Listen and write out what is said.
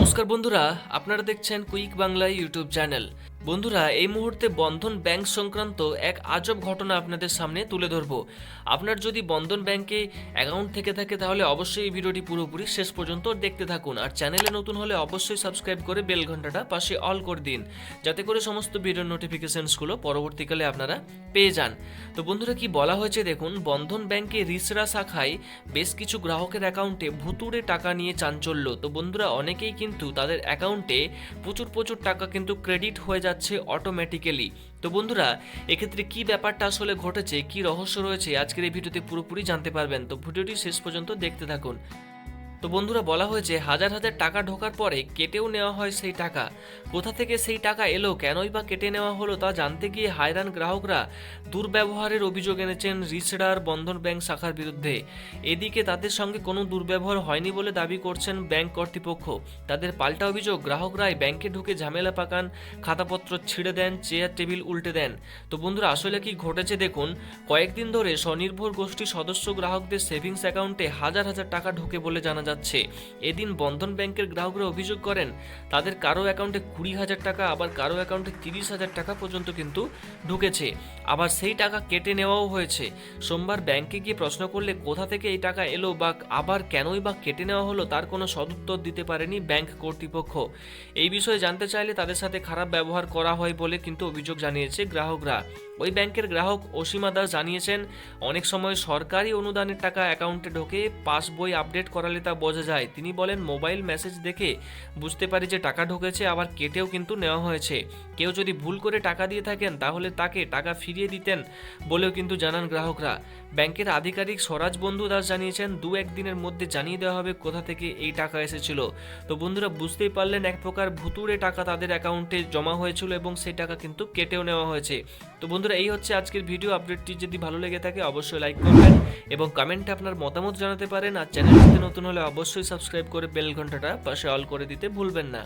নমস্কার বন্ধুরা, আপনারা দেখছেন কুইক বাংলা ইউটিউব চ্যানেল। বন্ধুরা, এই মুহূর্তে বন্ধন ব্যাংক সংক্রান্ত এক আজব ঘটনা আপনাদের সামনে তুলে ধরব। আপনার যদি বন্ধন ব্যাংকে অ্যাকাউন্ট থেকে থাকে তাহলে অবশ্যই এই ভিডিওটি পুরোপুরি শেষ পর্যন্ত দেখতে থাকুন। আর চ্যানেলে নতুন হলে অবশ্যই সাবস্ক্রাইব করে বেল ঘন্টাটা পাশে অল করে দিন, যাতে করে সমস্ত ভিডিওর নোটিফিকেশনসগুলো পরবর্তীকালে আপনারা পেয়ে যান। তো বন্ধুরা, কি বলা হয়েছে দেখুন। বন্ধন ব্যাংকে রিসরা শাখায় বেশ কিছু গ্রাহকের অ্যাকাউন্টে ভুতুড়ে টাকা নিয়ে চাঞ্চল্য। তো বন্ধুরা, অনেকেই কিন্তু তাদের অ্যাকাউন্টে প্রচুর টাকা কিন্তু ক্রেডিট হয়ে যাচ্ছে অটোমেটিক্যালি। তো বন্ধুরা, এক্ষেত্রে কি ব্যাপারটা আসলে ঘটেছে, কি রহস্য রয়েছে, আজকের এই ভিডিওতে পুরোপুরি জানতে পারবেন। তো ভিডিওটি শেষ পর্যন্ত দেখতে থাকুন। তো বন্ধুরা, বলা হয়েছে হাজার টাকা ঢোকার পরে কেটেও নেওয়া হয় সেই টাকা। কোথা থেকে সেই টাকা এলো, কেনই বা কেটে নেওয়া হলো তা জানতে গিয়ে হায়রান গ্রাহকরা। দুর্ব্যবহারের অভিযোগ এনেছেন রিসডার বন্ধন ব্যাংক শাখার বিরুদ্ধে। এদিকে তাদের সঙ্গে কোনো দুর্ব্যবহার হয়নি বলে দাবি করছেন ব্যাংক কর্তৃপক্ষ। তাদের পাল্টা অভিযোগ, গ্রাহকরাই ব্যাংকে ঢুকে ঝামেলা পাকান, খাতাপত্র ছিঁড়ে দেন, চেয়ার টেবিল উল্টে দেন। তো বন্ধুরা, আসলে কি ঘটেছে দেখুন। কয়েকদিন ধরে স্বনির্ভর গোষ্ঠীর সদস্য গ্রাহকদের সেভিংস অ্যাকাউন্টে হাজার টাকা ঢোকে বলে জানা যাচ্ছে। এদিন বন্ধন ব্যাংকের গ্রাহকরা অভিযোগ করেন তাদের কারো অ্যাকাউন্টে 20,000 টাকা, আবার কারো অ্যাকাউন্টে 30,000 টাকা পর্যন্ত কিন্তু ঢুকেছে। আবার সেই টাকা কেটে নেওয়াও হয়েছে। সোমবার ব্যাংকে গিয়ে প্রশ্ন করলে কোথা থেকে এই টাকা এলো বা আবার কেনই বা কেটে নেওয়া হলো তার কোনো সদুত্তর দিতে পারেনি ব্যাংক কর্তৃপক্ষ। এই বিষয়ে জানতে চাইলে তাদের সাথে খারাপ ব্যবহার করা হয় বলে কিন্তু অভিযোগ জানিয়েছে গ্রাহকরা। ওই ব্যাংকের গ্রাহক অসীমা দাস জানিয়েছেন, অনেক সময় সরকারি অনুদানের টাকা অ্যাকাউন্টে ঢোকে, পাস বই আপডেট করালে তা বোঝা যায়। তিনি বলেন, মোবাইল মেসেজ দেখে বুঝতে পারি যে টাকা ঢুকেছে, আবার কেটেও কিন্তু নেওয়া হয়েছে। কেউ যদি ভুল করে টাকা দিয়ে থাকেন তাহলে তাকে টাকা ফিরিয়ে দিতেন বলেও কিন্তু জানান গ্রাহকরা। ব্যাংকের আধিকারিক স্বরাজ বন্ধু দাস জানিয়েছেন, 2-1 দিনের মধ্যে জানিয়ে দেওয়া হবে কোথা থেকে এই টাকা এসেছিল। তো বন্ধুরা, বুঝতেই পারলেন এক প্রকার ভুতুড়ে টাকা তাদের অ্যাকাউন্টে জমা হয়েছিল এবং সেই টাকা কিন্তু কেটেও নেওয়া হয়েছে। তো বন্ধুরা, এই হচ্ছে আজকের ভিডিও আপডেটটি। যদি ভালো লেগে থাকে অবশ্যই লাইক করবেন এবং কমেন্টে আপনার মতামত জানাতে পারেন। আর চ্যানেলটিতে নতুন হলে অবশ্যই সাবস্ক্রাইব করে বেল ঘন্টাটা পাশে অল করে দিতে ভুলবেন না।